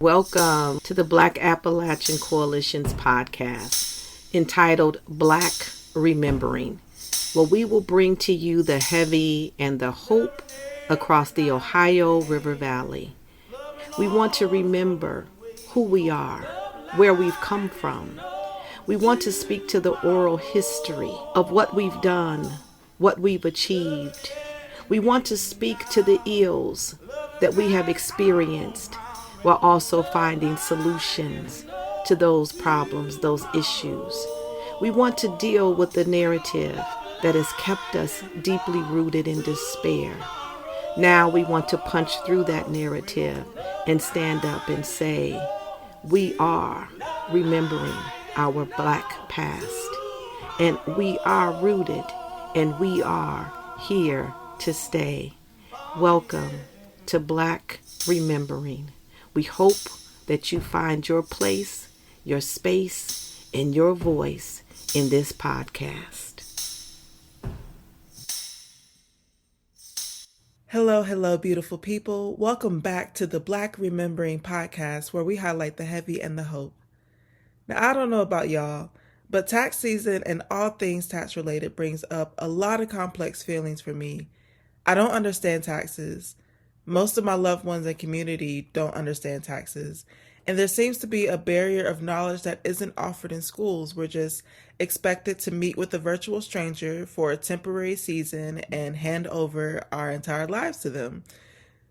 Welcome to the Black Appalachian Coalition's podcast entitled Black Remembering, where we will bring to you the heavy and the hope across the Ohio River Valley. We want to remember who we are, where we've come from. We want to speak to the oral history of what we've done, what we've achieved. We want to speak to the ills that we have experienced while also finding solutions to those problems, those issues. We want to deal with the narrative that has kept us deeply rooted in despair. Now we want to punch through that narrative and stand up and say, we are remembering our Black past, and we are rooted, and we are here to stay. Welcome to Black Remembering. We hope that you find your place, your space, and your voice in this podcast. Hello, beautiful people. Welcome back to the Black Remembering podcast, where we highlight the heavy and the hope. Now, I don't know about y'all, but tax season and all things tax related brings up a lot of complex feelings for me. I don't understand taxes. Most of my loved ones and community don't understand taxes. And there seems to be a barrier of knowledge that isn't offered in schools. We're just expected to meet with a virtual stranger for a temporary season and hand over our entire lives to them.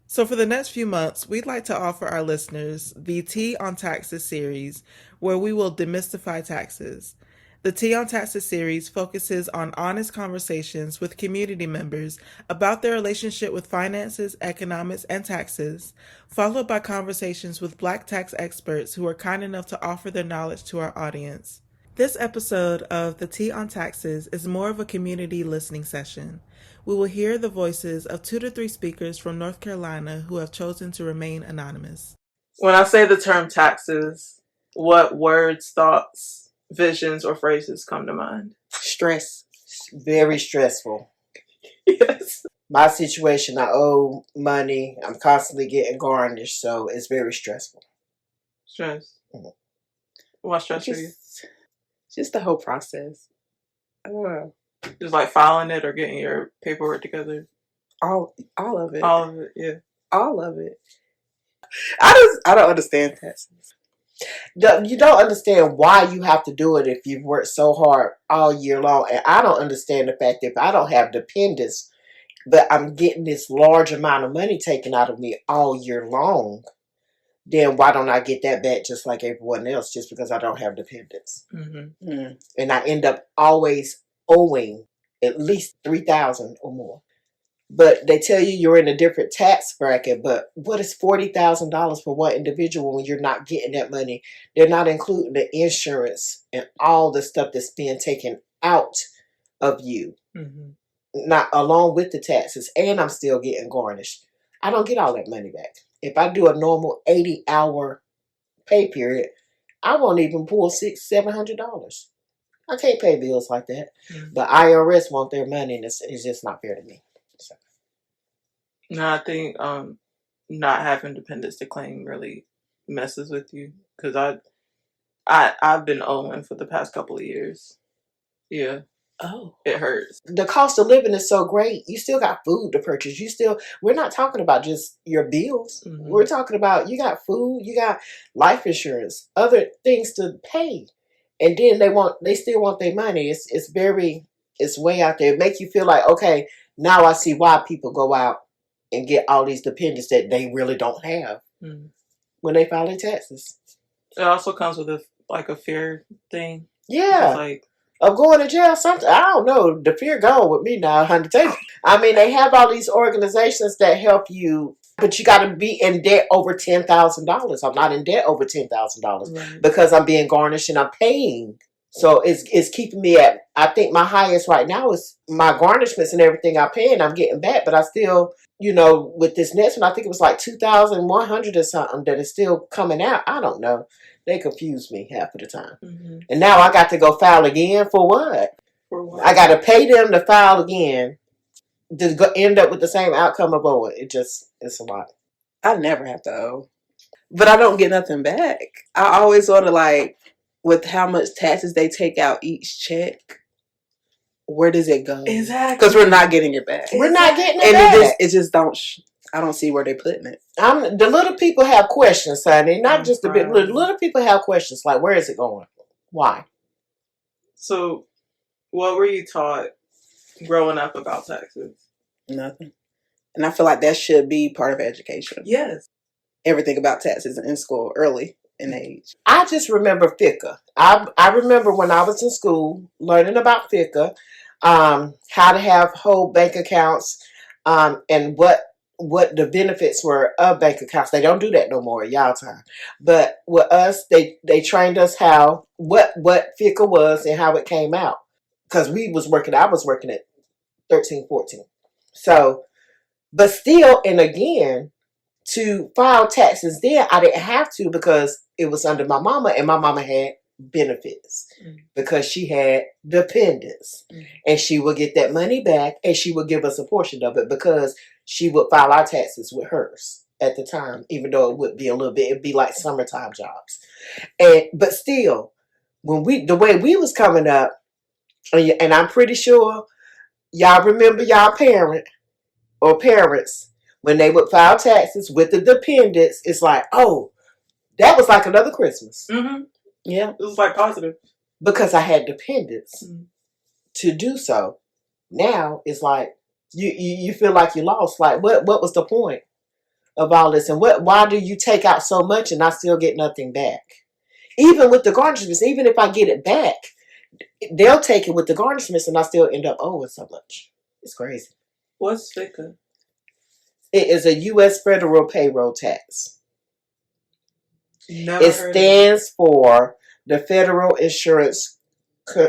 So for the next few months, we'd like to offer our listeners the Tea on Taxes series, where we will demystify taxes. The Tea on Taxes series focuses on honest conversations with community members about their relationship with finances, economics, and taxes, followed by conversations with Black tax experts who are kind enough to offer their knowledge to our audience. This episode of the Tea on Taxes is more of a community listening session. We will hear the voices of 2 to 3 speakers from North Carolina who have chosen to remain anonymous. When I say the term taxes, what words, thoughts, visions, or phrases come to mind? Stress. Very stressful. Yes. My situation, I owe money. I'm constantly getting garnished, so it's very stressful. Stress. Mm-hmm. What stress for you? Just the whole process. I don't know. Just like filing it or getting your paperwork together? All of it. All of it, yeah. All of it. I don't understand taxes. You don't understand why you have to do it if you've worked so hard all year long. And I don't understand the fact that if I don't have dependents, but I'm getting this large amount of money taken out of me all year long, then why don't I get that back just like everyone else just because I don't have dependents? Mm-hmm. Mm. And I end up always owing at least $3,000 or more. But they tell you you're in a different tax bracket, but what is $40,000 for one individual when you're not getting that money? They're not including the insurance and all the stuff that's being taken out of you, not along with the taxes, and I'm still getting garnished. I don't get all that money back. If I do a normal 80-hour pay period, I won't even pull $600-700. I can't pay bills like that. But IRS want their money, and it's just not fair to me. So. No, I think not having dependents to claim really messes with you, because I've been owing for the past couple of years. Yeah. Oh. It hurts. The cost of living is so great. You still got food to purchase. We're not talking about just your bills. Mm-hmm. We're talking about you got food, you got life insurance, other things to pay. And then they still want their money. It's way out there. It makes you feel like, okay, now I see why people go out and get all these dependents that they really don't have when they file their taxes. It also comes with a fear thing. Yeah. Like, of going to jail, something. I don't know. The fear gone with me now, honey. I mean, they have all these organizations that help you, but you got to be in debt over $10,000. I'm not in debt over $10,000 because I'm being garnished and I'm paying. So it's keeping me at, I think my highest right now is my garnishments and everything I pay, and I'm getting back, but I still, with this next one, I think it was like 2,100 or something that is still coming out. I don't know. They confuse me half of the time. Mm-hmm. And now I got to go file again for what? I got to pay them to file again to end up with the same outcome of owing. It's a lot. I never have to owe. but I don't get nothing back. I always wonder, like, with how much taxes they take out each check, where does it go? Exactly. Because we're not getting it back. We're not getting it And back. it just don't. I don't see where they're putting it. The little people have questions, honey. Not I'm just the big. crying. Little people have questions like, where is it going? Why? So, what were you taught growing up about taxes? Nothing. And I feel like that should be part of education. Yes. Everything about taxes in school early in age. I just remember FICA. I remember when I was in school learning about FICA, how to have whole bank accounts, and what the benefits were of bank accounts. They don't do that no more in y'all time. But with us, they trained us what FICA was and how it came out. Because I was working at 13, 14. So, but still, and again, to file taxes then, I didn't have to because it was under my mama, and my mama had benefits because she had dependents, and she would get that money back, and she would give us a portion of it because she would file our taxes with hers at the time, even though it would be a little bit, it'd be like summertime jobs. But still, the way we was coming up, and I'm pretty sure y'all remember y'all parents, when they would file taxes with the dependents, it's like, oh, that was like another Christmas. Mm-hmm. Yeah. It was like positive. Because I had dependents to do so. Now it's like you feel like you lost. Like what was the point of all this? And why do you take out so much and I still get nothing back? Even with the garnishments, even if I get it back, they'll take it with the garnishments and I still end up owing so much. It's crazy. What's FICA? It is a U.S. federal payroll tax. Never It heard stands for the Federal Insurance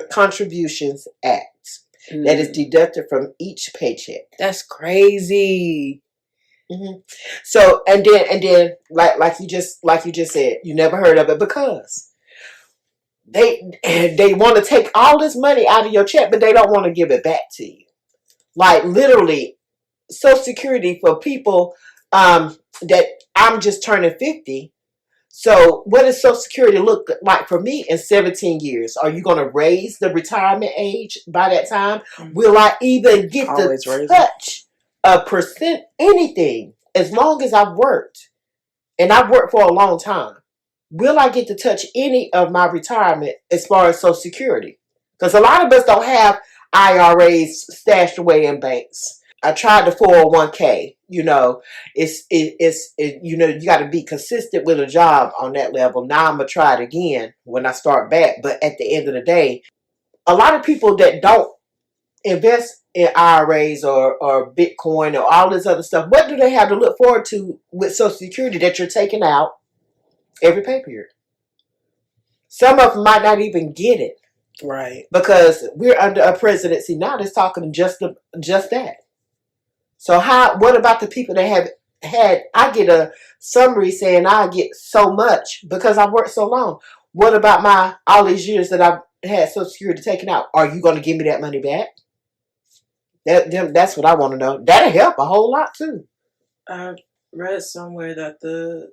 Contributions Act that is deducted from each paycheck. That's crazy. Mm-hmm. So and then like you just said, you never heard of it because they want to take all this money out of your check, but they don't want to give it back to you. Like literally, Social Security for people that I'm just turning 50. So what does Social Security look like for me in 17 years? Are you going to raise the retirement age by that time? Will I even get to touch a percent, anything, as long as I've worked? And I've worked for a long time. Will I get to touch any of my retirement as far as Social Security? Because a lot of us don't have IRAs stashed away in banks. I tried the 401k. You know, it's you know, you got to be consistent with a job on that level. Now I'm gonna try it again when I start back. But at the end of the day, a lot of people that don't invest in IRAs or Bitcoin or all this other stuff, what do they have to look forward to with Social Security that you're taking out every pay period? Some of them might not even get it, right? Because we're under a presidency now that's talking just that. So what about the people that have had, I get a summary saying I get so much because I've worked so long. What about all these years that I've had Social Security taken out? Are you going to give me that money back? That's what I want to know. That'll help a whole lot too. I read somewhere that the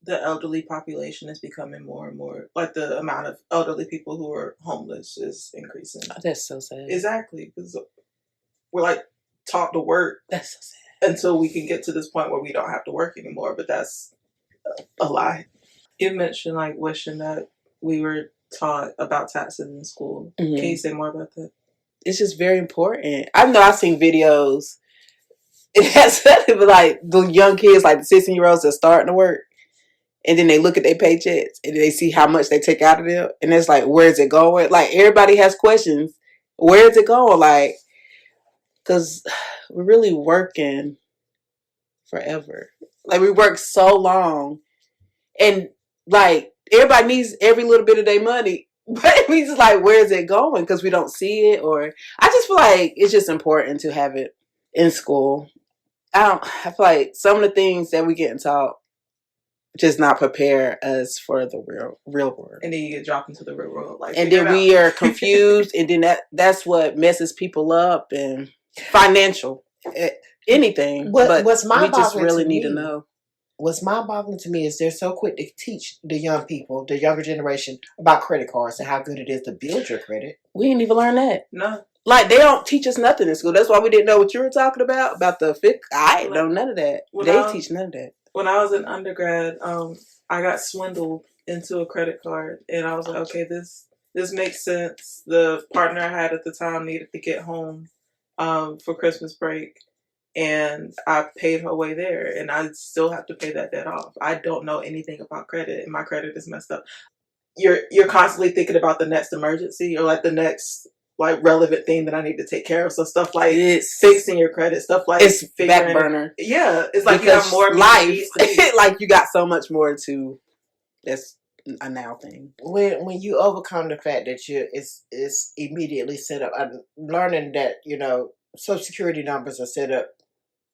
elderly population is becoming more and more, like the amount of elderly people who are homeless is increasing. Oh, that's so sad. Exactly. Because we're like taught to work. That's so sad. Until we can get to this point where we don't have to work anymore. But that's a lie. You mentioned like wishing that we were taught about taxes in school. Mm-hmm. Can you say more about that? It's just very important. I know I've seen videos. It has like the young kids, like the 16-year-olds that are starting to work. And then they look at their paychecks and they see how much they take out of them. And it's like, where's it going? Like, everybody has questions. Where is it going? Like, because we're really working forever. Like, we work so long. And, like, everybody needs every little bit of their money. But we just like, where is it going? Because we don't see it. Or I just feel like it's just important to have it in school. I feel like some of the things that we getting taught just not prepare us for the real world. And then you get dropped into the real world. Like, and then we are confused. And then that's what messes people up. And financial, anything. What's we just really need to know. what's mind-boggling to me is they're so quick to teach the young people, the younger generation, about credit cards and how good it is to build your credit. We didn't even learn that. No. Like, they don't teach us nothing in school. That's why we didn't know what you were talking about the fifth. I didn't know none of that. They teach none of that. When I was in undergrad, I got swindled into a credit card, and I was like, okay, this makes sense. The partner I had at the time needed to get home for Christmas break, and I paid her way there, and I still have to pay that debt off. I don't know anything about credit, and my credit is messed up. You're constantly thinking about the next emergency or like the next like relevant thing that I need to take care of. So stuff like fixing your credit, stuff like it's back burner. Yeah, it's like because you have more life. Like you got so much more to. That's a now thing. When you overcome the fact that it's immediately set up. I'm learning that Social Security numbers are set up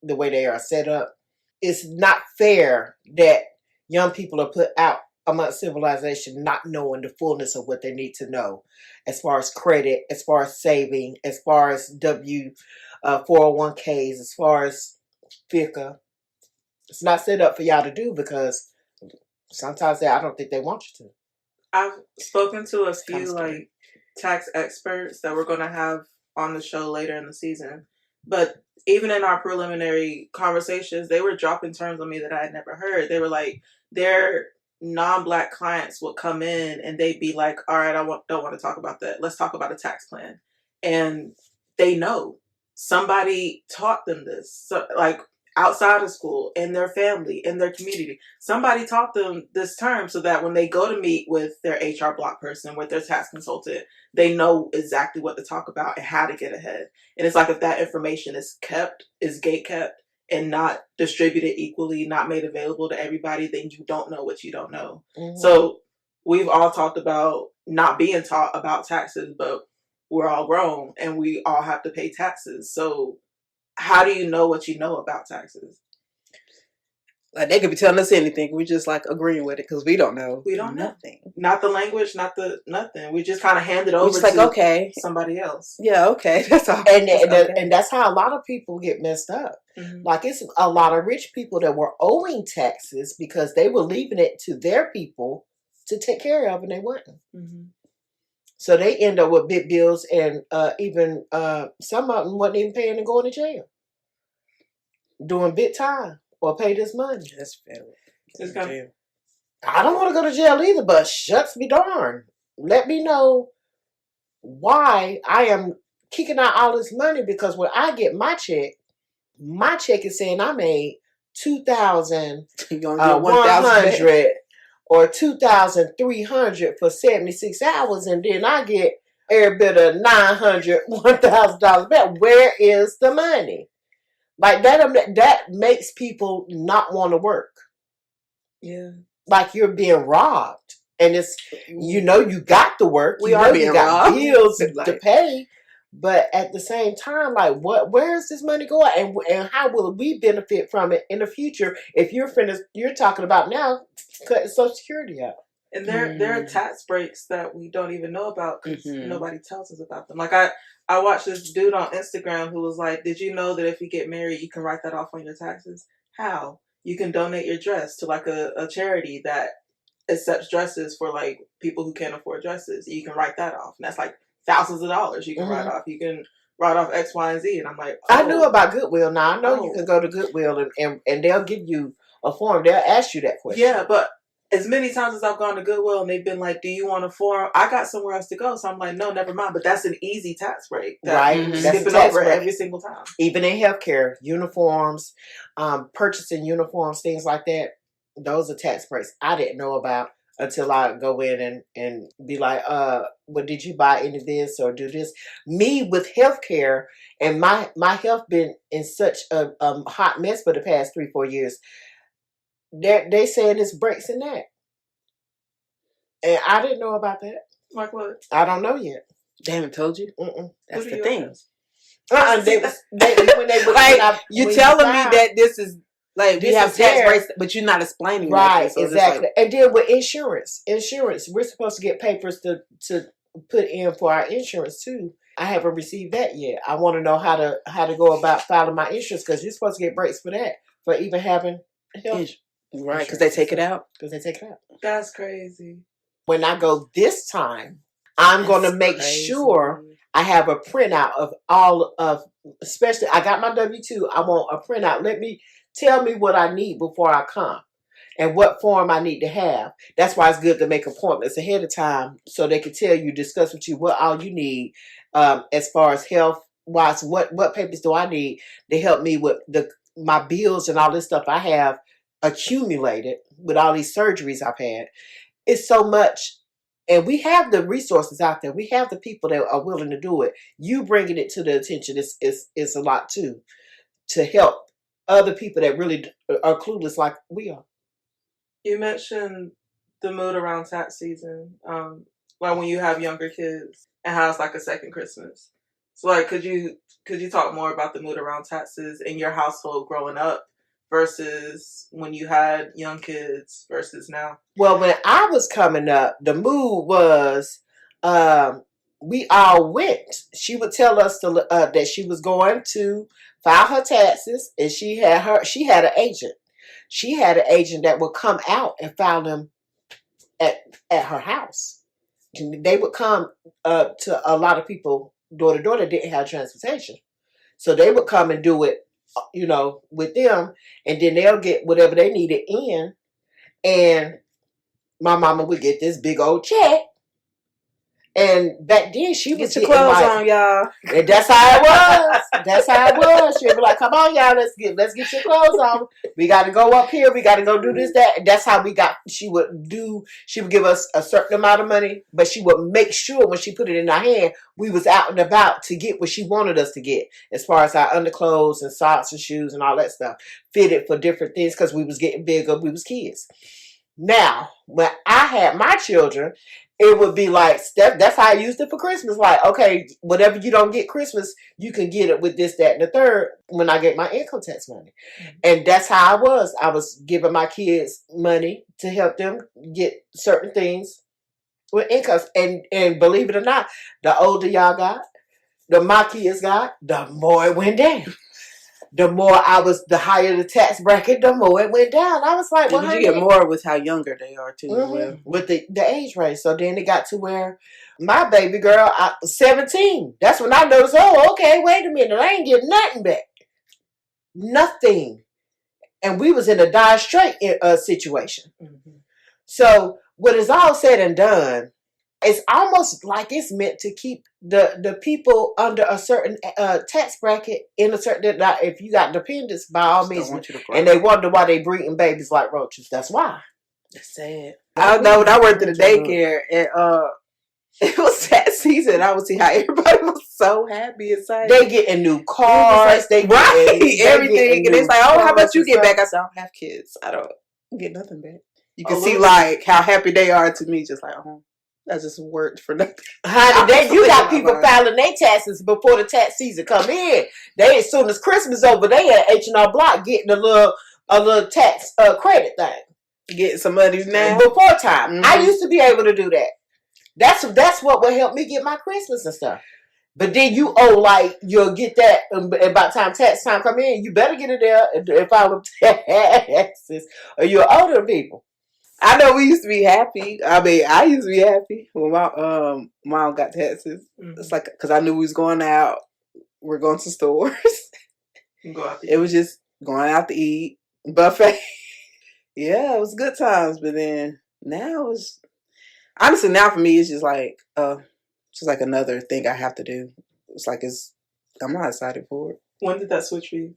the way they are set up. It's not fair that young people are put out amongst civilization not knowing the fullness of what they need to know as far as credit, as far as saving, as far as 401ks, as far as FICA. It's not set up for y'all to do because sometimes I don't think they want you to. I've spoken to a few like tax experts that we're going to have on the show later in the season. But even in our preliminary conversations, they were dropping terms on me that I had never heard. They were like, their non-Black clients would come in and they'd be like, all right, don't want to talk about that. Let's talk about a tax plan. And they know somebody taught them this. So like outside of school, in their family, in their community, somebody taught them this term so that when they go to meet with their HR block person, with their tax consultant, they know exactly what to talk about and how to get ahead. And it's like if that information is gate kept, and not distributed equally, not made available to everybody, then you don't know what you don't know. Mm-hmm. So we've all talked about not being taught about taxes, but we're all grown and we all have to pay taxes. So how do you know what you know about taxes? Like they could be telling us anything. We just like agreeing with it because we don't know. We don't know nothing. Not the language, nothing. We just kind of hand it over to somebody else. Yeah, okay. That's all. And that's how a lot of people get messed up. Mm-hmm. Like it's a lot of rich people that were owing taxes because they were leaving it to their people to take care of, and they weren't. Mm-hmm. So they end up with big bills, and even some of them wasn't even paying and going to jail, doing big time. Or pay this money. That's federal. I don't want to go to jail either, but shucks be darn. Let me know why I am kicking out all this money, because when I get my check is saying I made $2,100 or $2,300 for 76 hours, and then I get every bit of $900, $1,000 back. Where is the money? Like that makes people not want to work. Yeah. Like you're being robbed. And it's, you got to work. We are being robbed. Bills to pay. But at the same time, like where is this money going? And how will we benefit from it in the future if you're talking about now cutting Social Security out? And there are tax breaks that we don't even know about because nobody tells us about them. Like I watched this dude on Instagram who was like, did you know that if you get married, you can write that off on your taxes? How? You can donate your dress to like a charity that accepts dresses for like people who can't afford dresses. You can write that off. And that's like thousands of dollars you can write off. You can write off X, Y, and Z. And I'm like, I knew about Goodwill. Now I know you can go to Goodwill and they'll give you a form. They'll ask you that question. Yeah, but as many times as I've gone to Goodwill and they've been like, do you want a form? I got somewhere else to go. So I'm like, no, never mind. But that's an easy tax break. Right. That's skipping over every single time. Even in healthcare, uniforms, purchasing uniforms, things like that. Those are tax breaks I didn't know about until I go in and be like, well, did you buy any of this or do this? Me with healthcare and my health been in such a hot mess for the past 3-4 years. They saying it's breaks in that. And I didn't know about that. Like what? I don't know yet. They haven't told you? Mm-mm. That's the thing. You're telling me that this is like we have tax breaks, but you're not explaining right, so exactly. And then with insurance, we're supposed to get papers to put in for our insurance too. I haven't received that yet. I want to know how to go about filing my insurance because you're supposed to get breaks for that, for even having health Right, because they take it out. Because they take it out. That's crazy. When I go this time, I'm going to make sure I have a printout of all of, especially, I got my W-2. I want a printout. Tell me what I need before I come and what form I need to have. That's why it's good to make appointments ahead of time so they can tell you, discuss with you what all you need as far as health wise. What papers do I need to help me with my bills and all this stuff I have accumulated with all these surgeries I've had. It's so much. And we have the resources out there. We have the people that are willing to do it. You bringing it to the attention is a lot too, to help other people that really are clueless like we are. You mentioned the mood around tax season, like when you have younger kids and how it's like a second Christmas. So like, could you talk more about the mood around taxes in your household growing up versus when you had young kids versus now? Well, when I was coming up, the mood was we all went. She would tell us that she was going to file her taxes, and she had an agent. She had an agent that would come out and file them at her house. They would come to a lot of people door to door that didn't have transportation, so they would come and do it, with them, and then they'll get whatever they needed in, and my mama would get this big old check. And back then she was get your clothes on, y'all. And that's how it was. That's how it was. She'd be like, "Come on, y'all, let's get your clothes on. We got to go up here. We got to go do this, that." And that's how we got. She would give us a certain amount of money, but she would make sure when she put it in our hand, we was out and about to get what she wanted us to get, as far as our underclothes and socks and shoes and all that stuff, fitted for different things because we was getting bigger. We was kids. Now, when I had my children, it would be like, that's how I used it for Christmas. Like, okay, whatever you don't get Christmas, you can get it with this, that, and the third when I get my income tax money. And that's how I was. I was giving my kids money to help them get certain things with incomes. And believe it or not, the older y'all got, my kids got, the more it went down. The higher the tax bracket, the more it went down. I was like, well, you get more with how younger they are too. Mm-hmm. With the age range. So then it got to where my baby girl, 17. That's when I noticed, oh, okay, wait a minute. I ain't getting nothing back. Nothing. And we was in a dire straight situation. Mm-hmm. So when it's all said and done, it's almost like it's meant to keep the people under a certain tax bracket in a certain. If you got dependents, by all means, and they wonder why they breeding babies like roaches. That's why. That's sad. I know when I worked in the daycare, and it was tax season. I would see how everybody was so happy inside. They getting new cars. Like, everything, and it's like, oh, how about you get back? I said, I don't have kids. I don't get nothing back. You can see like how happy they are to me. Just like, that just worked for nothing. Honey, you got people filing their taxes before the tax season come in. They, as soon as Christmas over, they at H&R Block getting a little tax credit thing. Getting some money now. Before time. Mm-hmm. I used to be able to do that. That's what would help me get my Christmas and stuff. But then you owe, like, you'll get that, and by the time tax time come in, you better get it there and file taxes, or you're older people. I know we used to be happy. I mean, I used to be happy when my mom got taxes. Mm-hmm. It's like, because I knew we was going out. We're going to stores. It was just going out to eat. Buffet. Yeah, it was good times. But then now it's, honestly, now for me, it's just like another thing I have to do. It's like, I'm not excited for it. When did that switch for you?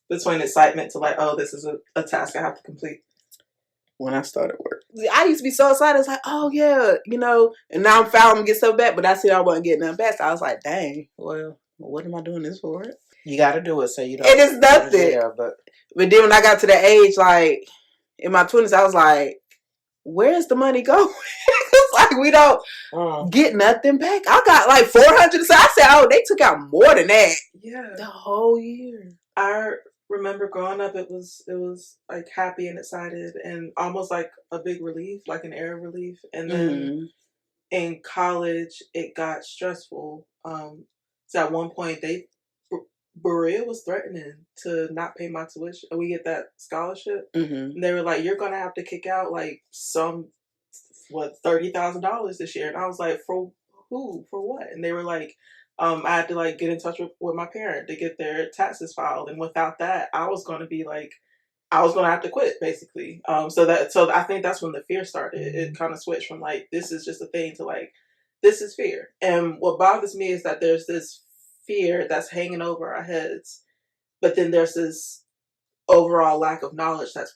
Between excitement to like, oh, this is a task I have to complete? When I started work, I used to be so excited. It's like, oh yeah, and now I'm filing to get stuff back, but I said I wasn't getting nothing back. So I was like, dang, well, what am I doing this for? You got to do it so you don't. And it's nothing. But then when I got to the age, like in my 20s, I was like, where's the money going? It's like we don't get nothing back. I got like $400. So I said, oh, they took out more than that. Yeah, the whole year. I remember growing up, it was like happy and excited and almost like a big relief, like an air relief. And then in college, it got stressful. So at one point, they Berea was threatening to not pay my tuition. We get that scholarship. And they were like, "You're gonna have to kick out like $30,000 this year." And I was like, "For who? For what?" And they were like, I had to like get in touch with my parent to get their taxes filed, and without that, I was gonna have to quit basically. So I think that's when the fear started. It kind of switched from like, this is just a thing to like, this is fear. And what bothers me is that there's this fear that's hanging over our heads, but then there's this overall lack of knowledge that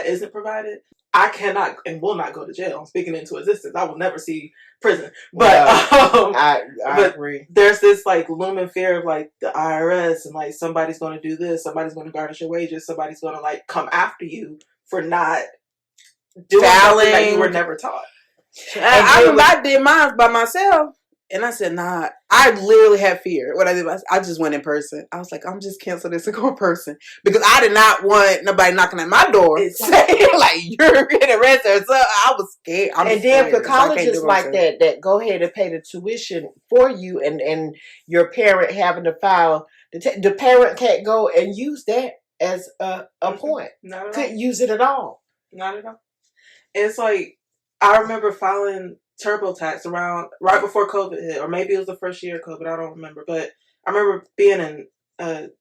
isn't provided. I cannot and will not go to jail. I'm speaking into existence. I will never see prison. But I agree. There's this like looming fear of like the IRS and like somebody's going to do this, somebody's going to garnish your wages, somebody's going to like come after you for not doing something that you were never taught. I did mine by myself. And I said, nah, I literally had fear. What I did was I just went in person. I was like, I'm just cancel this and go in person. Because I did not want nobody knocking at my door saying, like, you're getting arrested or something. I was scared. And then for colleges like that go ahead and pay the tuition for you, and your parent having to file, the parent can't go and use that as a point. Couldn't use it at all. Not at all. It's like, I remember filing TurboTax around right before COVID hit, or maybe it was the first year of COVID. I don't remember, but I remember being in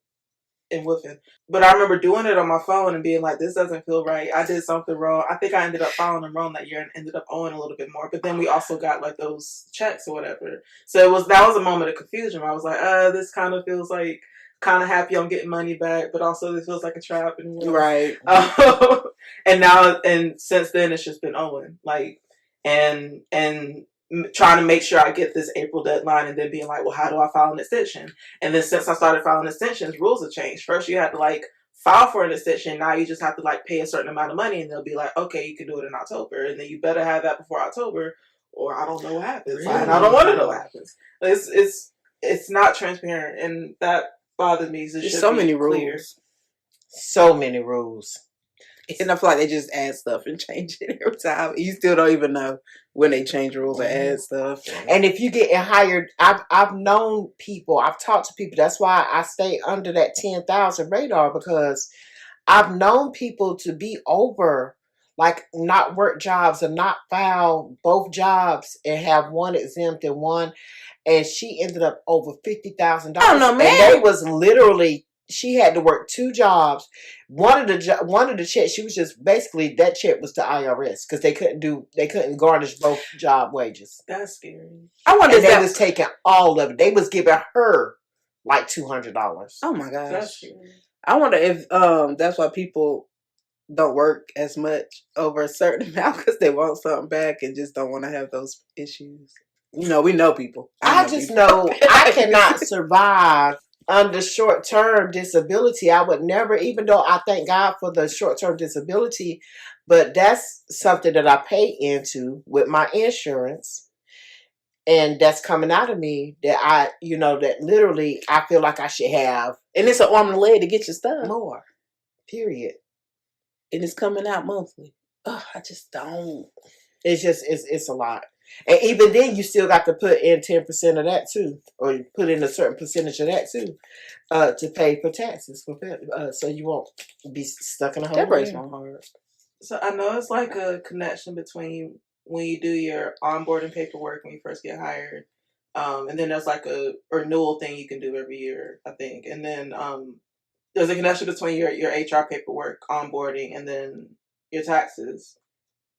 Woodfin. But I remember doing it on my phone and being like, "This doesn't feel right. I did something wrong." I think I ended up filing them wrong that year and ended up owing a little bit more. But then we also got like those checks or whatever. So that was a moment of confusion where I was like, this kind of feels like kind of happy I'm getting money back, but also this feels like a trap and right." And since then it's just been owing like. And trying to make sure I get this April deadline, and then being like, well, how do I file an extension? And then since I started filing extensions, rules have changed. First, you had to like file for an extension. Now you just have to like pay a certain amount of money, and they'll be like, okay, you can do it in October, and then you better have that before October, or I don't know what happens. Really? And I don't want to know what happens. It's not transparent, and that bothers me. There's so many rules. So many rules. And I feel like they just add stuff and change it every time. You still don't even know when they change rules or add stuff. And if you get hired, I've known people, I've talked to people. That's why I stay under that 10,000 radar, because I've known people to be over, like not work jobs and not file both jobs and have one exempt and one. And she ended up over $50,000. I don't know, man. And they was literally, she had to work two jobs. One of the checks, she was just basically, that check was to IRS because they couldn't garnish both job wages. That's scary. I wonder if they was taking all of it. They was giving her like $200. Oh my gosh. That's scary. I wonder if that's why people don't work as much over a certain amount, because they want something back and just don't want to have those issues. You know, we know people. I know I cannot survive under short-term disability. I would never, even though I thank God for the short-term disability, but that's something that I pay into with my insurance. And that's coming out of me that that literally I feel like I should have. And it's an arm and a leg to get your stuff. More. Period. And it's coming out monthly. Oh, I just don't. It's a lot. And even then, you still got to put in 10% of that too, or you put in a certain percentage of that too, to pay for taxes, so you won't be stuck in a hole. That breaks my heart. So I know it's like a connection between when you do your onboarding paperwork when you first get hired, and then there's like a renewal thing you can do every year, I think, and then there's a connection between your HR paperwork, onboarding, and then your taxes.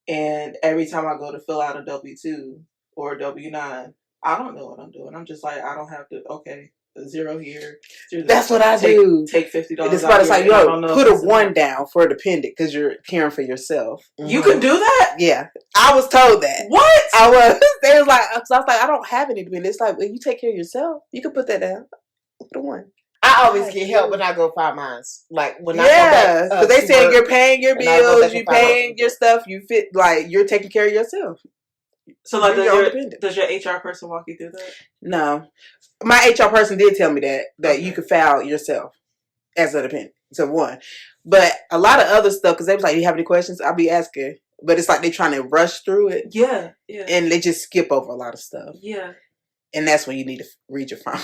And every time I go to fill out a W-2 or a W-9, I don't know what I'm doing. I'm just like, I don't have to, okay, a zero here. That's what I do. Take $50 it's out. It's like, put a 1 down for a dependent because you're caring for yourself. Mm-hmm. You can do that? Yeah. I was told that. What? I was. They was like, so I was like, I don't have any dependents. It's like, well, you take care of yourself. You can put that down. Put a 1. I always get help when I go file mine. Like when I go back. Because they say you're paying your bills, you're paying your stuff, you fit, like you're taking care of yourself. So like, does your HR person walk you through that? No, my HR person did tell me that you could file yourself as a dependent. So 1, but a lot of other stuff, because they was like, "Do you have any questions?" I'll be asking, but it's like they're trying to rush through it. Yeah. And they just skip over a lot of stuff. Yeah. And that's when you need to read your farm.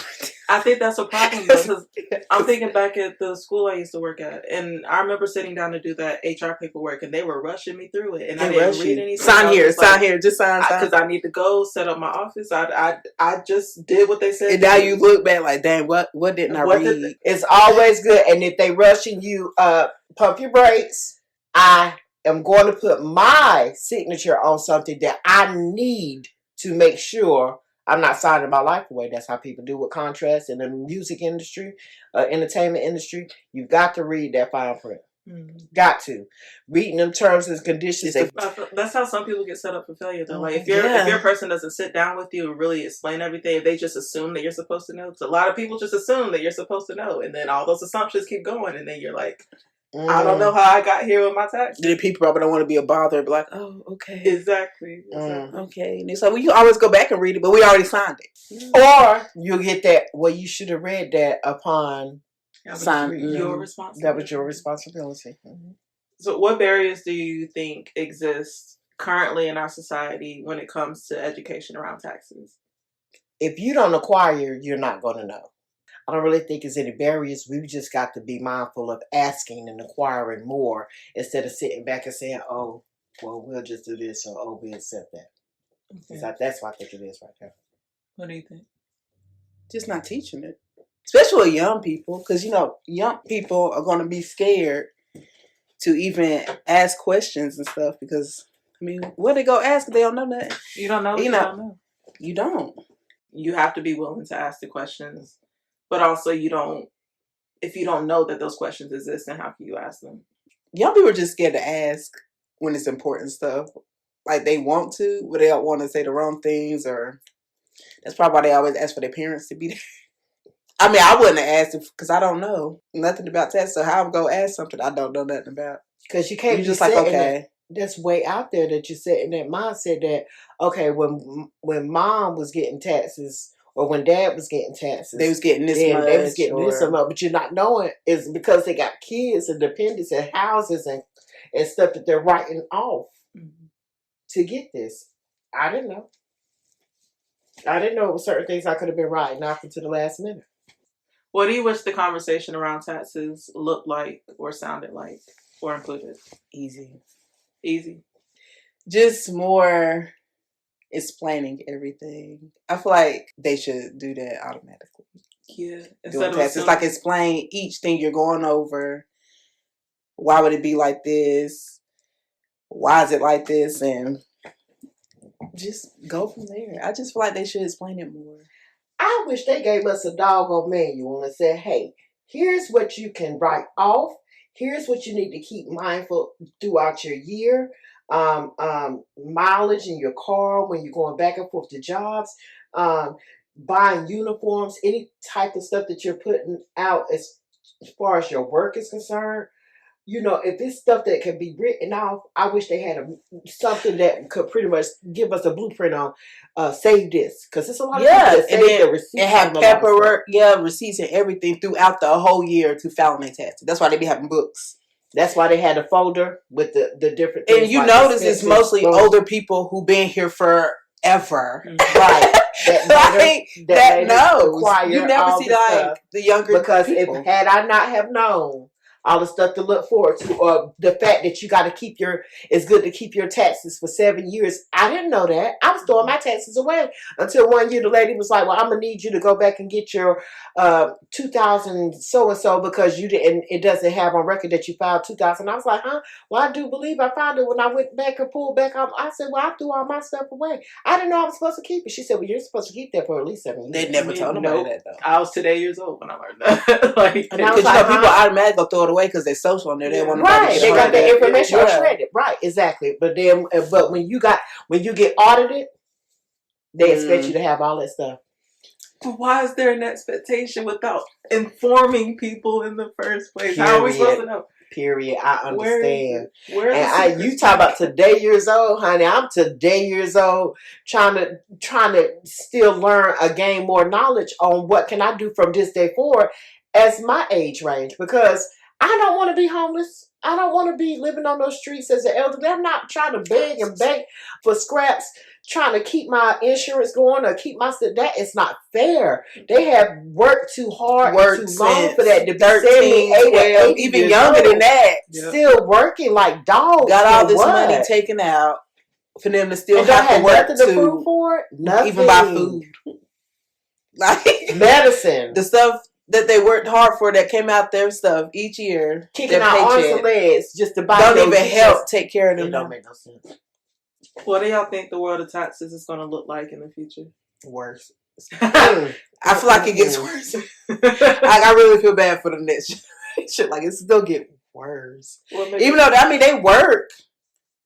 I think that's a problem though, because I'm thinking back at the school I used to work at, and I remember sitting down to do that HR paperwork, and they were rushing me through it, and I didn't read anything. Sign here, just sign. Because I need to go set up my office. I just did what they said. And now you look back like, dang, what didn't I read? It's always good, and if they rushing you, pump your brakes. I am going to put my signature on something that I need to make sure I'm not signing my life away. That's how people do with contracts in the music industry, entertainment industry. You've got to read that fine print. Mm-hmm. Got to. Reading them terms and conditions. That's how some people get set up for failure though. Like if your person doesn't sit down with you and really explain everything, if they just assume that you're supposed to know. Because a lot of people just assume that you're supposed to know, and then all those assumptions keep going, and then you're like, I don't know how I got here with my taxes. Then people probably don't want to be a bother. Be like, oh, okay. Exactly. Okay. And so you always go back and read it, but we already signed it. Or you'll get that, well, you should have read that upon signing. Your responsibility. That was your responsibility. Mm-hmm. So what barriers do you think exist currently in our society when it comes to education around taxes? If you don't acquire, you're not going to know. I don't really think there's any barriers. We've just got to be mindful of asking and acquiring more instead of sitting back and saying, oh, well, we'll just do this, or oh, we accept that. Okay. That's what I think it is right there. What do you think? Just not teaching it. Especially with young people, because, young people are going to be scared to even ask questions and stuff because, what they go ask if they don't know nothing? You don't know. You don't know. You don't. You have to be willing to ask the questions. But also, if you don't know that those questions exist, then how can you ask them? Young people are just scared to ask when it's important stuff. Like they want to, but they don't want to say the wrong things, or that's probably why they always ask for their parents to be there. I wouldn't have asked because I don't know nothing about that. So how I'm going to ask something I don't know nothing about? Because you can't just like, okay. That's way out there that you said in that mindset that, okay, when mom was getting taxes, or when dad was getting taxes, they was getting this much. They was getting this amount, but you're not knowing is because they got kids and dependents and houses and stuff that they're writing off to get this. I didn't know. I didn't know it was certain things I could have been writing off until the last minute. What do you wish the conversation around taxes looked like or sounded like or included? Easy. Just more explaining everything. I feel like they should do that automatically. Yeah. Doing taxes. It's like explain each thing you're going over. Why would it be like this? Why is it like this? And just go from there. I just feel like they should explain it more. I wish they gave us a doggone manual and said, hey, here's what you can write off. Here's what you need to keep mindful throughout your year. Mileage in your car when you're going back and forth to jobs, buying uniforms, any type of stuff that you're putting out as far as your work is concerned. If it's stuff that can be written off, I wish they had something that could pretty much give us a blueprint on save this. Because it's a lot of people that save the receipts. And have paperwork, receipts and everything throughout the whole year to file their taxes. That's why they be having books. That's why they had a folder with the different things. And you notice it's mostly older people who been here forever. Right. that knows. You never see the younger because people. Had I not have known all the stuff to look forward to, or the fact that you got to keep it's good to keep your taxes for 7 years. I didn't know that. I was throwing my taxes away until one year the lady was like, well, I'm going to need you to go back and get your 2000 so-and-so because you didn't, it doesn't have on record that you filed 2000. I was like, huh? Well, I do believe I filed it when I went back and pulled back. I said, well, I threw all my stuff away. I didn't know I was supposed to keep it. She said, well, you're supposed to keep that for at least 7 years. They never told nobody that though. I was 2 years old when I learned that. Because people automatically throw it away because they're social on there. They want right. They got the information shredded. Right, exactly. But when you get audited, they expect you to have all that stuff. But why is there an expectation without informing people in the first place? How are we supposed to know? Period. I understand. You talk about today years old, honey. I'm today years old, trying to still learn, gain more knowledge on what can I do from this day forward as my age range, because I don't want to be homeless. I don't want to be living on those streets as an elderly. I'm not trying to beg and beg for scraps, trying to keep my insurance going or keep my stuff. That is not fair. They have worked too hard and too long for that to be 13, 12, even younger than that. Still working like dogs. Got all this money taken out for them to still have to work nothing to prove for it. Nothing. Even buy food. Like medicine. The stuff that they worked hard for that came out their stuff each year. Kicking out arms and legs just to buy. Don't even help take care of them. It don't make no sense. What do y'all think the world of taxes is going to look like in the future? Worse. I feel like it gets worse. I really feel bad for the next generation. Like it's still getting worse. Even though they work.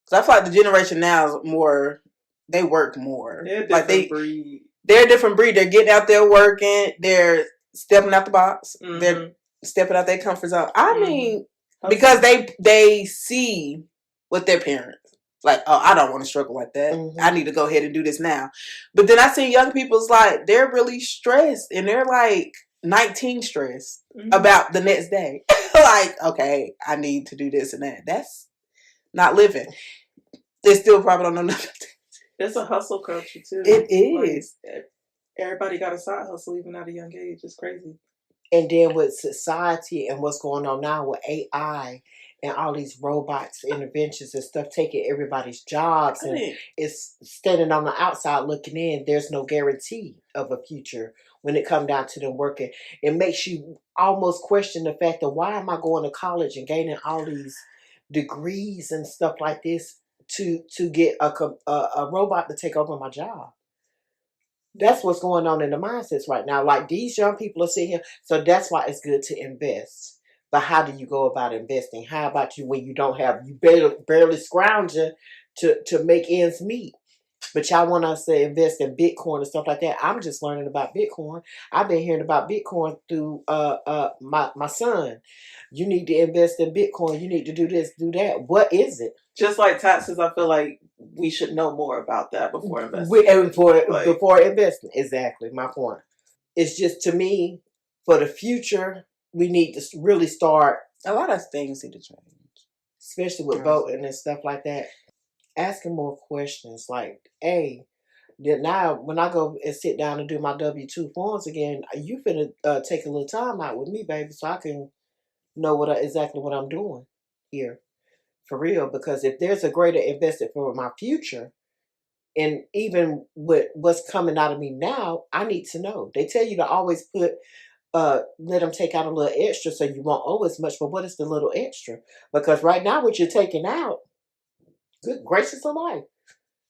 Cause I feel like the generation now is more. They work more. They're a different breed. They're a different breed. They're getting out there working. They're stepping out the box. Mm-hmm. They're stepping out their comfort zone. I mean, because they see what their parents like. Oh, I don't want to struggle like that. Mm-hmm. I need to go ahead and do this now. But then I see young people's like they're really stressed and they're like 19 stressed about the next day. Like, okay, I need to do this and that. That's not living. They still probably don't know nothing. It's a hustle culture too. It is. Like, everybody got a side hustle even at a young age. It's crazy. And then with society and what's going on now with AI and all these robots, interventions and stuff taking everybody's jobs and it's standing on the outside looking in. There's no guarantee of a future when it comes down to them working. It makes you almost question the fact of why am I going to college and gaining all these degrees and stuff like this to get a robot to take over my job. That's what's going on in the mindsets right now. Like these young people are sitting here. So that's why it's good to invest. But how do you go about investing? How about you when you don't have, you barely scrounging to make ends meet? But y'all want us to invest in Bitcoin and stuff like that. I'm just learning about Bitcoin. I've been hearing about Bitcoin through my son. You need to invest in Bitcoin. You need to do this, do that. What is it? Just like taxes, I feel like we should know more about that before investing. Before investing. Exactly, my point. It's just, to me, for the future, we need to really start. A lot of things need to change. Especially with voting and stuff like that. Asking more questions like, hey, now when I go and sit down and do my W-2 forms again, you finna take a little time out with me, baby, so I can know exactly what I'm doing here. For real, because if there's a greater investment for my future, and even with what's coming out of me now, I need to know. They tell you to always let them take out a little extra so you won't owe as much, but what is the little extra? Because right now what you're taking out, good gracious alive,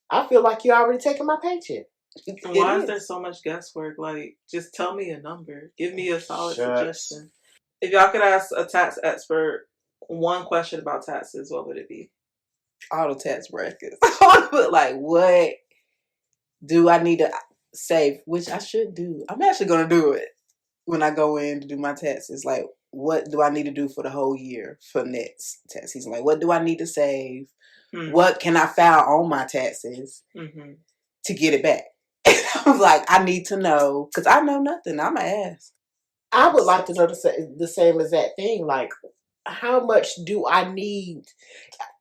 I feel like you're already taking my paycheck. Why is there so much guesswork? Like, just tell me a number. Give me a solid suggestion. If y'all could ask a tax expert one question about taxes, what would it be? All the tax brackets. But like, what do I need to save? Which I should do. I'm actually going to do it when I go in to do my taxes. Like, what do I need to do for the whole year for next tax season? Like, what do I need to save? Mm-hmm. What can I file on my taxes to get it back? I was like, I need to know because I know nothing. I'm an ass. I would like to know the same exact thing. Like, how much do I need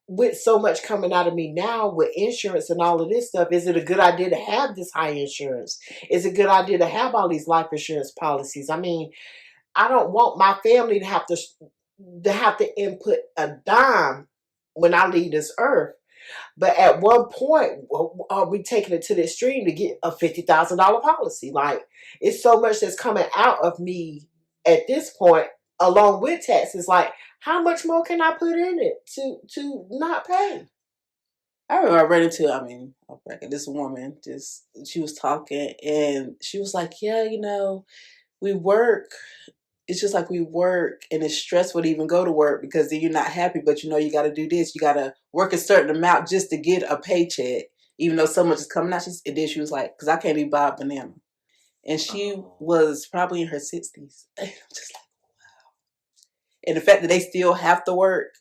with so much coming out of me now with insurance and all of this stuff? Is it a good idea to have this high insurance? Is it a good idea to have all these life insurance policies? I mean, I don't want my family to have to input a dime when I leave this earth. But at one point, are we taking it to the extreme to get a $50,000 policy? Like, it's so much that's coming out of me at this point, along with taxes. Like, how much more can I put in it to not pay? I remember I ran into, this woman, she was talking and she was like, yeah, we work. It's just like we work and it's stressful to even go to work because then you're not happy, but you got to do this. You got to work a certain amount just to get a paycheck, even though so much is coming out. And then she was like, because I can't even buy a banana. And she was probably in her 60s. And I'm just like, wow. And the fact that they still have to work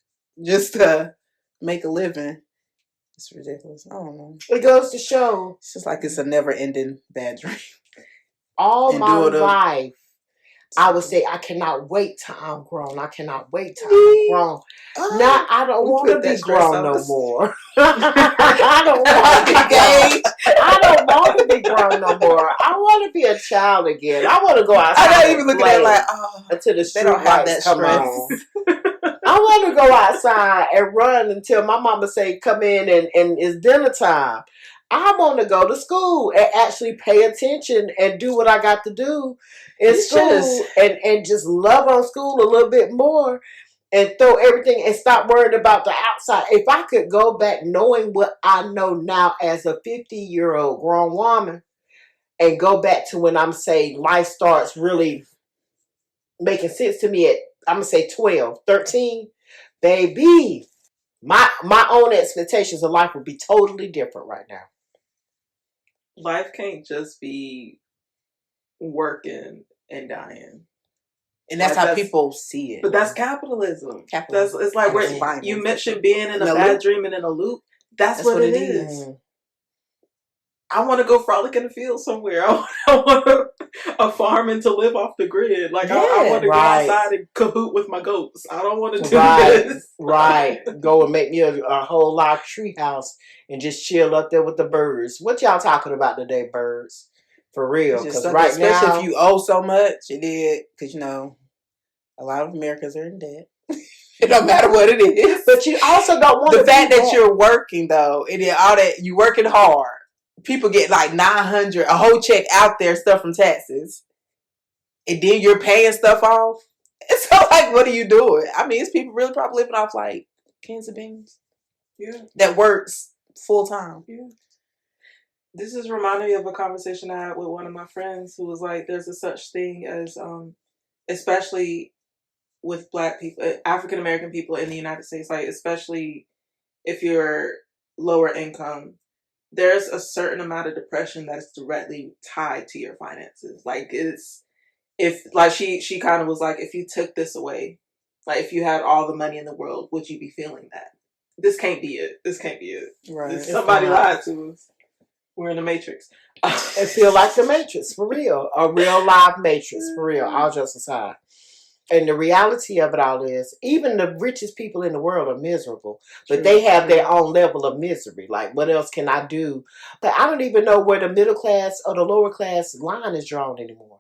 just to make a living, it's ridiculous. I don't know. It goes to show. It's just like it's a never-ending bad dream. All my life, I would say, I cannot wait till I'm grown. I cannot wait till I'm grown. Now, I don't want to be grown no more. I don't want to be grown. I don't want to be grown no more. I want to be a child again. I want to go outside. I don't even look at it like, until the they street don't have lights that come stress. on. I want to go outside and run until my mama say, come in and it's dinner time. I want to go to school and actually pay attention and do what I got to do in school and just love on school a little bit more and throw everything and stop worrying about the outside. If I could go back knowing what I know now as a 50-year-old grown woman and go back to when I'm saying life starts really making sense to me at, I'm going to say 12, 13, baby, my own expectations of life would be totally different right now. Life can't just be working and dying. And that's how people see it. But that's capitalism. It's like where you mentioned being in a bad dream and in a loop. That's what it is. I want to go frolic in the field somewhere. I want a farming to live off the grid. Like, I want to go outside and cahoot with my goats. I don't want to do this. Right. Go and make me a whole live tree house and just chill up there with the birds. What y'all talking about today, birds? For real. Because right especially now, if you owe so much, it is. Because, a lot of Americans are in debt. It don't matter what it is. But you also don't want the fact that you're working, though, and then all that, you working hard. People get like $900, a whole check out there, stuff from taxes. And then you're paying stuff off. And so, like, what are you doing? I mean, it's people really probably living off, like, cans of beans. Yeah. That works full time. Yeah. This is reminding me of a conversation I had with one of my friends who was like, there's a such thing as, especially with Black people, African American people in the United States, like, especially if you're lower income, there's a certain amount of depression that's directly tied to your finances. Like, she kind of was like, if you took this away, like, if you had all the money in the world, would you be feeling that? This can't be it. This can't be it. Right. Somebody lied to us. We're in the Matrix. It feel like the Matrix, for real. A real live Matrix, for real. All jokes aside. And the reality of it all is, even the richest people in the world are miserable. But they have their own level of misery. Like, what else can I do? But I don't even know where the middle class or the lower class line is drawn anymore.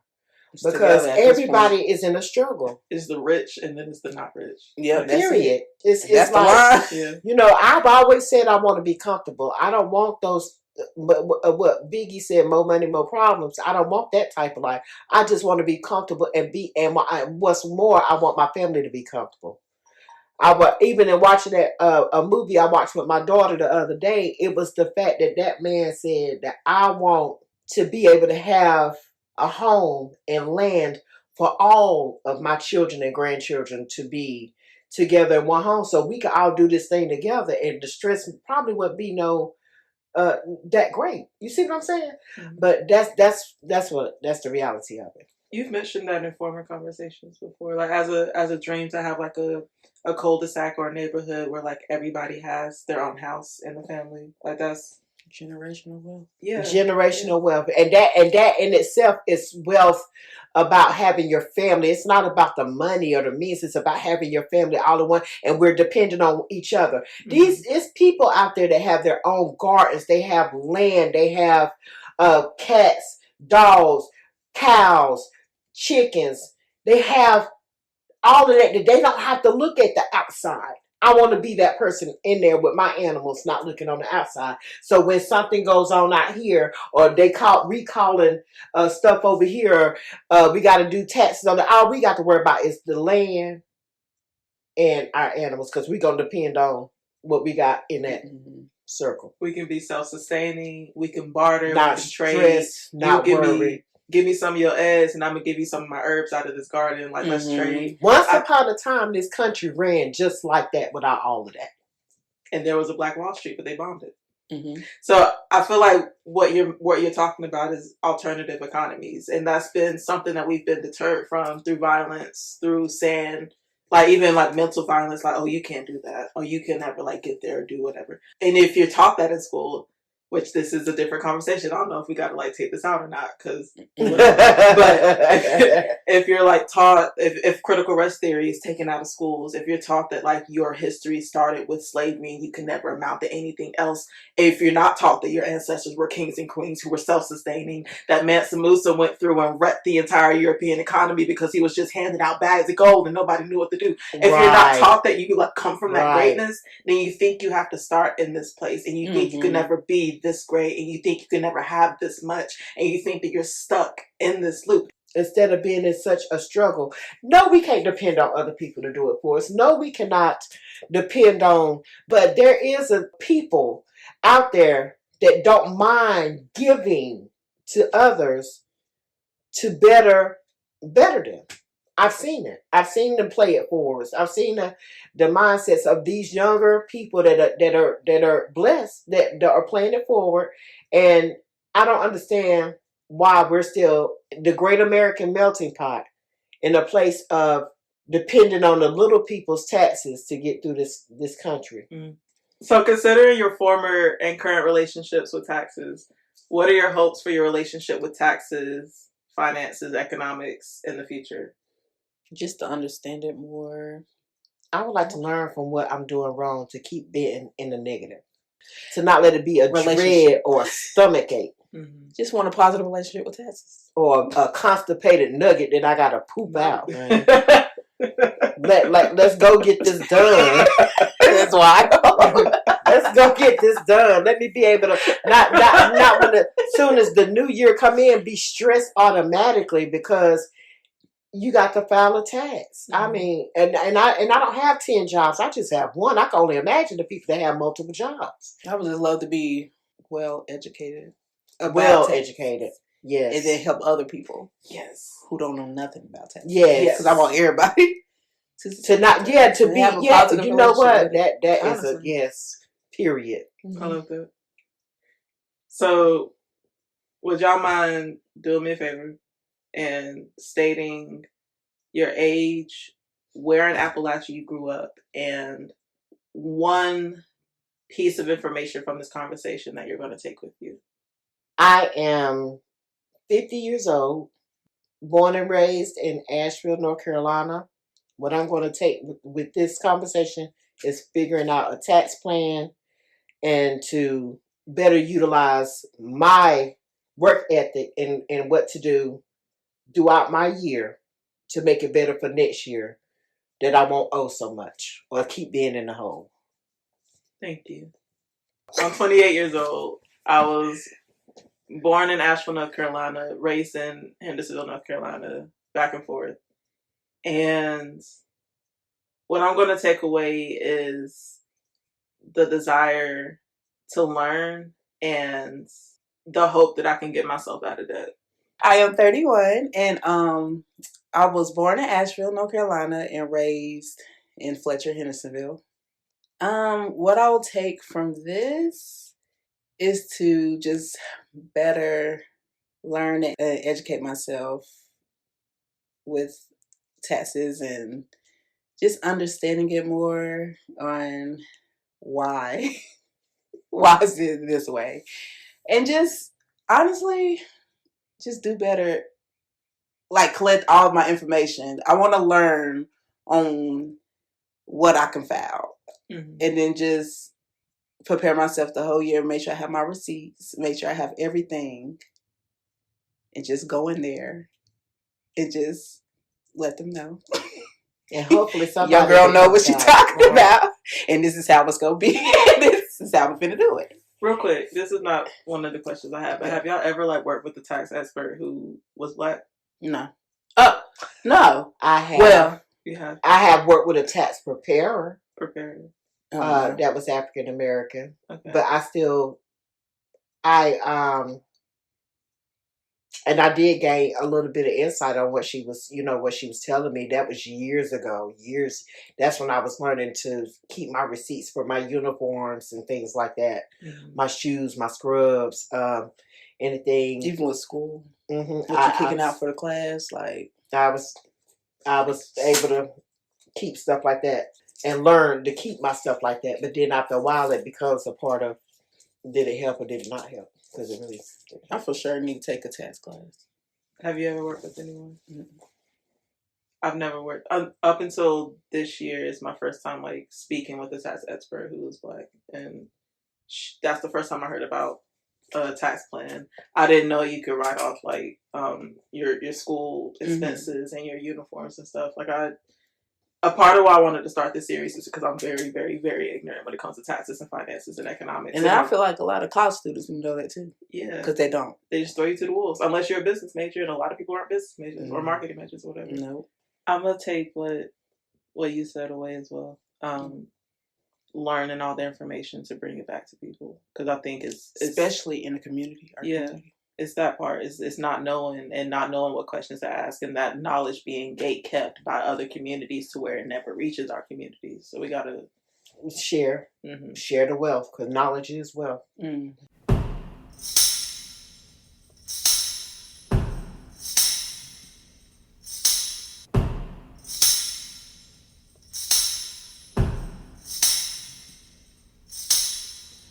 Because everybody is in a struggle. It's the rich and then it's the not rich. Yeah, period. It's that's like, the line. I've always said I want to be comfortable. I don't want those, what Biggie said, more money, more problems. I don't want that type of life. I just want to be comfortable and what's more, I want my family to be comfortable. Even in watching that a movie I watched with my daughter the other day, it was the fact that man said that I want to be able to have a home and land for all of my children and grandchildren to be together in one home, so we can all do this thing together, and the stress probably wouldn't be that great. You see what I'm saying? Mm-hmm. But that's the reality of it. You've mentioned that in former conversations before, like as a dream to have like a cul-de-sac or a neighborhood where like everybody has their own house in the family. Like that's generational wealth. Yeah, generational wealth, and that in itself is wealth. About having your family. It's not about the money or the means. It's about having your family all in one, and we're dependent on each other. Mm-hmm. It's people out there that have their own gardens. They have land. They have cats, dogs, cows, chickens. They have all of that. They don't have to look at the outside. I want to be that person in there with my animals, not looking on the outside. So when something goes on out here, or they recalling stuff over here, we got to do taxes on all we got to worry about is the land and our animals, because we're going to depend on what we got in that circle. We can be self-sustaining. We can barter. Not we can stress, trade. not worry. Give me some of your eggs, and I'm going to give you some of my herbs out of this garden. Like, let's trade. Once upon a time, this country ran just like that without all of that. And there was a Black Wall Street, but they bombed it. Mm-hmm. So I feel like what you're talking about is alternative economies. And that's been something that we've been deterred from through violence, through saying, like, even like mental violence, like, oh, you can't do that. Or you can never like get there or do whatever. And if you're taught that in school, which this is a different conversation. I don't know if we got to like take this out or not, because But if you're like taught, if critical race theory is taken out of schools, if you're taught that like your history started with slavery and you can never amount to anything else, if you're not taught that your ancestors were kings and queens who were self-sustaining, that Mansa Musa went through and wrecked the entire European economy because he was just handing out bags of gold and nobody knew what to do. If you're not taught that you like come from that greatness, then you think you have to start in this place, and you think you can never be this great, and you think you can never have this much, and you think that you're stuck in this loop. Instead of being in such a struggle. No, we can't depend on other people to do it for us. No, we cannot depend on, but there is a people out there that don't mind giving to others to better them. I've seen it. I've seen them play it for us. I've seen the mindsets of these younger people that are blessed, that are playing it forward. And I don't understand why we're still the great American melting pot in a place of depending on the little people's taxes to get through this country. So considering your former and current relationships with taxes, what are your hopes for your relationship with taxes, finances, economics in the future? Just to understand it more. I would like to learn from what I'm doing wrong to keep being in the negative. To not let it be a dread or a stomach ache. Mm-hmm. Just want a positive relationship with taxes. Or a constipated nugget that I gotta poop out. Let's go get this done. That's why. Let's go get this done. Let me be able to not when as soon as the new year come in, be stressed automatically because you got to file a tax. I mean, and I don't have 10 jobs. I just have one. I can only imagine the people that have multiple jobs. I would just love to be well educated. Yes. And then help other people. Yes. Who don't know nothing about tax. Yes. Because I want everybody to be you know what? That is a yes. Period. I love that. So would y'all mind doing me a favor and stating your age, where in Appalachia you grew up, and one piece of information from this conversation that you're going to take with you? I am 50 years old, born and raised in Asheville, North Carolina. What I'm going to take with this conversation is figuring out a tax plan and to better utilize my work ethic and what to do throughout my year to make it better for next year, that I won't owe so much or keep being in the hole. Thank you. I'm 28 years old. I was born in Asheville, North Carolina, raised in Hendersonville, North Carolina, back and forth. And what I'm going to take away is the desire to learn and the hope that I can get myself out of debt. I am 31 and I was born in Asheville, North Carolina and raised in Fletcher, Hendersonville. What I will take from this is to just better learn and educate myself with taxes and just understanding it more on why is it this way, and just honestly just do better, like collect all of my information. I want to learn on what I can file, and then just prepare myself the whole year, make sure I have my receipts, make sure I have everything, and just go in there and just let them know. And hopefully somebody your girl know what she's talking about, and this is how it's gonna be. This is how we're finna do it. Real quick, this is not one of the questions I have, but have y'all ever like worked with a tax expert who was Black? No. No. I have. Well, you have. I have worked with a tax preparer. Prepared. That was African American. Okay. But and I did gain a little bit of insight on what she was telling me. That was years ago. That's when I was learning to keep my receipts for my uniforms and things like that. Mm-hmm. My shoes, my scrubs, anything. Even with school. Mm-hmm. What you kicking out for the class? Like I was able to keep stuff like that and learn to keep my stuff like that. But then after a while, it becomes a part of did it help or did it not help? Because it really. I for sure need to take a tax class. Have you ever worked with anyone? Mm-mm. I've never worked. Up until this year is my first time like speaking with a tax expert who was Black, and that's the first time I heard about a tax plan. I didn't know you could write off like your school expenses and your uniforms and stuff. Like a part of why I wanted to start this series is because I'm very, very, very ignorant when it comes to taxes and finances and economics. And I feel like a lot of college students know that too. Yeah. Because they don't. They just throw you to the wolves. Unless you're a business major, and a lot of people aren't business majors or marketing majors or whatever. No. I'm going to take what you said away as well. Learning all the information to bring it back to people. Because I think it's... Especially in the community. Community. It's that part. It's not knowing and not knowing what questions to ask, and that knowledge being gate kept by other communities to where it never reaches our communities. So we got to share the wealth, because knowledge is wealth.